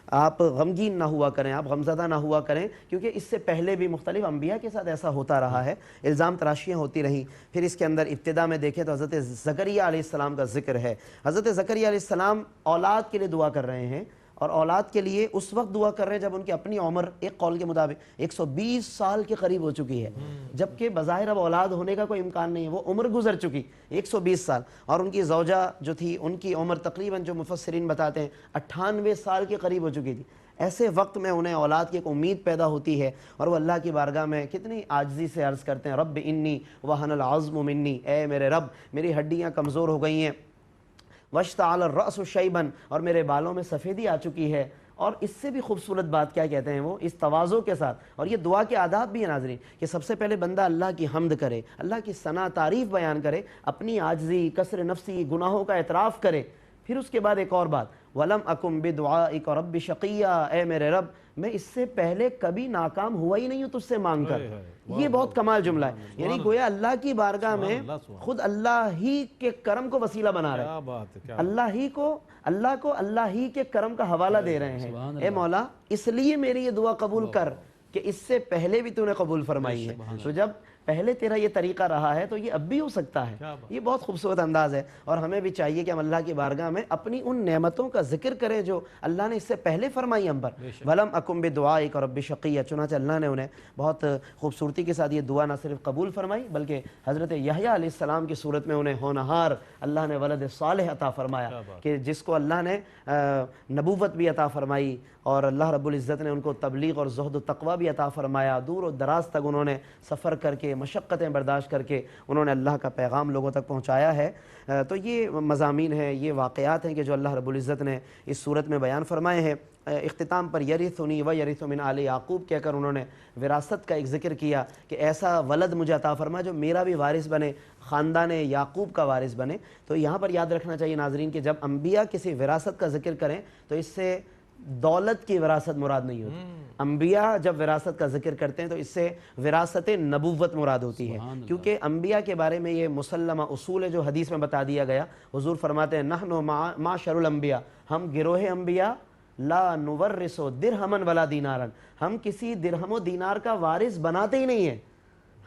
آپ غمگین نہ ہوا کریں، آپ غمزدہ نہ ہوا کریں، کیونکہ اس سے پہلے بھی مختلف انبیاء کے ساتھ ایسا ہوتا رہا ہے، الزام تراشیاں ہوتی رہیں۔ پھر اس کے اندر ابتدا میں دیکھیں تو حضرت زکریا علیہ السلام کا ذکر ہے۔ حضرت زکریا علیہ السلام اولاد کے لیے دعا کر رہے ہیں، اور اولاد کے لیے اس وقت دعا کر رہے ہیں جب ان کی اپنی عمر ایک قول کے مطابق 120 سال کے قریب ہو چکی ہے، جبکہ بظاہر اب اولاد ہونے کا کوئی امکان نہیں ہے، وہ عمر گزر چکی 120 سال، اور ان کی زوجہ جو تھی ان کی عمر تقریباً جو مفسرین بتاتے ہیں 98 سال کے قریب ہو چکی تھی۔ ایسے وقت میں انہیں اولاد کی ایک امید پیدا ہوتی ہے، اور وہ اللہ کی بارگاہ میں کتنی عاجزی سے عرض کرتے ہیں، رب انی وہن العظم منی، اے میرے رب میری ہڈیاں کمزور ہو گئی ہیں، واشتعل الرأس شیبا، اور میرے بالوں میں سفیدی آ چکی ہے۔ اور اس سے بھی خوبصورت بات کیا کہتے ہیں وہ، اس تواضع کے ساتھ، اور یہ دعا کے آداب بھی ہیں ناظرین، کہ سب سے پہلے بندہ اللہ کی حمد کرے، اللہ کی ثنا تعریف بیان کرے، اپنی عاجزی، کسر نفسی، گناہوں کا اعتراف کرے۔ پھر اس کے بعد ایک اور بات، وَلَمْ أَكُمْ بِدُعَائِكَ رَبِّ شَقِيًّا، اے میرے رب میں اس سے پہلے کبھی ناکام ہوا ہی نہیں ہوں تجھ سے مانگ کر۔ یہ بہت کمال جملہ ہے، یعنی گویا اللہ کی بارگاہ میں خود اللہ ہی کے کرم کو وسیلہ بنا رہے ہیں، اللہ کو اللہ ہی کے کرم کا حوالہ دے رہے ہیں، اے مولا اس لیے میری یہ دعا قبول کر کہ اس سے پہلے بھی تو نے قبول فرمائی ہے، تو جب پہلے تیرا یہ طریقہ رہا ہے تو یہ اب بھی ہو سکتا ہے۔ یہ بہت خوبصورت انداز ہے، اور ہمیں بھی چاہیے کہ ہم اللہ کی بارگاہ میں اپنی ان نعمتوں کا ذکر کریں جو اللہ نے اس سے پہلے فرمائی ہم پر۔ وَلَمْ أَكُمْ بِدُعَائِكَ رَبِّ شَقِيًّا، چنانچہ اللہ نے انہیں بہت خوبصورتی کے ساتھ یہ دعا نہ صرف قبول فرمائی بلکہ حضرت یحییٰ علیہ السلام کی صورت میں انہیں ہونہار اللہ نے ولد صالح عطا فرمایا، کہ جس کو اللہ نے نبوت بھی عطا فرمائی، اور اللہ رب العزت نے ان کو تبلیغ اور زہد و تقوی بھی عطا فرمایا، دور و دراز تک انہوں نے سفر کر کے، مشقتیں برداشت کر کے انہوں نے اللہ کا پیغام لوگوں تک پہنچایا ہے۔ تو یہ مضامین ہیں، یہ واقعات ہیں کہ جو اللہ رب العزت نے اس صورت میں بیان فرمائے ہیں۔ اختتام پر یرثنی و یرث من آل یعقوب کہہ کر انہوں نے وراثت کا ایک ذکر کیا کہ ایسا ولد مجھے عطا فرما جو میرا بھی وارث بنے، خاندان یعقوب کا وارث بنے۔ تو یہاں پر یاد رکھنا چاہیے ناظرین کہ جب انبیاء کسی وراثت کا ذکر کریں تو اس سے دولت کی وراثت مراد نہیں ہوتی، انبیاء جب وراثت کا ذکر کرتے ہیں تو اس سے وراثت نبوت مراد ہوتی ہے، کیونکہ انبیاء کے بارے میں یہ مسلمہ اصول ہے جو حدیث میں بتا دیا گیا۔ حضور فرماتے ہیں نحن معشر الانبیاء، ہم گروہ انبیاء لا نورث درہما ولا دینارا، ہم کسی درہم و دینار کا وارث بناتے ہی نہیں ہیں،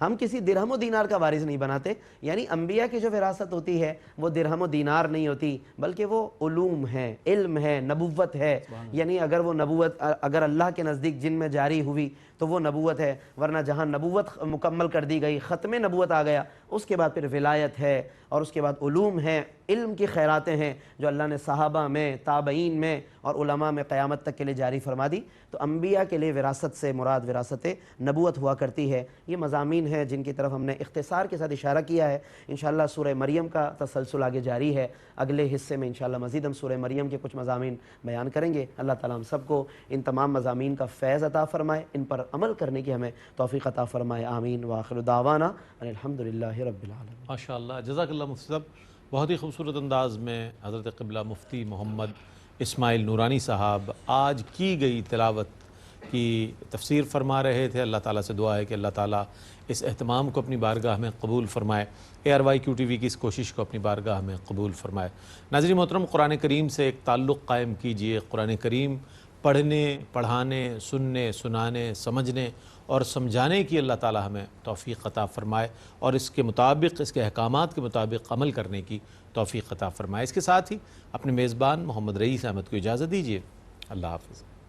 ہم کسی درہم و دینار کا وارث نہیں بناتے۔ یعنی انبیاء کی جو وراثت ہوتی ہے وہ درہم و دینار نہیں ہوتی بلکہ وہ علوم ہے، علم ہے، نبوت ہے۔ یعنی اگر وہ نبوت اگر اللہ کے نزدیک جن میں جاری ہوئی تو وہ نبوت ہے، ورنہ جہاں نبوت مکمل کر دی گئی، ختم نبوت آ گیا، اس کے بعد پھر ولایت ہے، اور اس کے بعد علوم ہیں، علم کی خیراتیں ہیں جو اللہ نے صحابہ میں، تابعین میں اور علماء میں قیامت تک کے لیے جاری فرما دی۔ تو انبیاء کے لیے وراثت سے مراد وراثت نبوت ہوا کرتی ہے۔ یہ مضامین ہیں جن کی طرف ہم نے اختصار کے ساتھ اشارہ کیا ہے۔ انشاءاللہ سورہ مریم کا تسلسل آگے جاری ہے، اگلے حصے میں انشاءاللہ مزید ہم سورہ مریم کے کچھ مضامین بیان کریں گے۔ اللہ تعالیٰ ہم سب کو ان تمام مضامین کا فیض عطا فرمائے، ان پر عمل کرنے کی ہمیں توفیق عطا فرمائے، آمین۔ وآخر دعوانا ان الحمدللہ رب العالمین۔ ماشاءاللہ، جزاک اللہ مفتی صاحب، بہت ہی خوبصورت انداز میں حضرت قبلہ مفتی محمد اسماعیل نورانی صاحب آج کی گئی تلاوت کی تفسیر فرما رہے تھے۔ اللہ تعالیٰ سے دعا ہے کہ اللہ تعالیٰ اس اہتمام کو اپنی بارگاہ میں قبول فرمائے، ARYQ TV کی اس کوشش کو اپنی بارگاہ میں قبول فرمائے۔ ناظرین محترم، قرآن کریم سے ایک تعلق قائم کیجئے۔ قرآن کریم پڑھنے، پڑھانے، سننے، سنانے، سمجھنے اور سمجھانے کی اللہ تعالیٰ ہمیں توفیق عطا فرمائے، اور اس کے مطابق، اس کے احکامات کے مطابق عمل کرنے کی توفیق عطا فرمائے۔ اس کے ساتھ ہی اپنے میزبان محمد رئیس احمد کو اجازت دیجیے۔ اللہ حافظ۔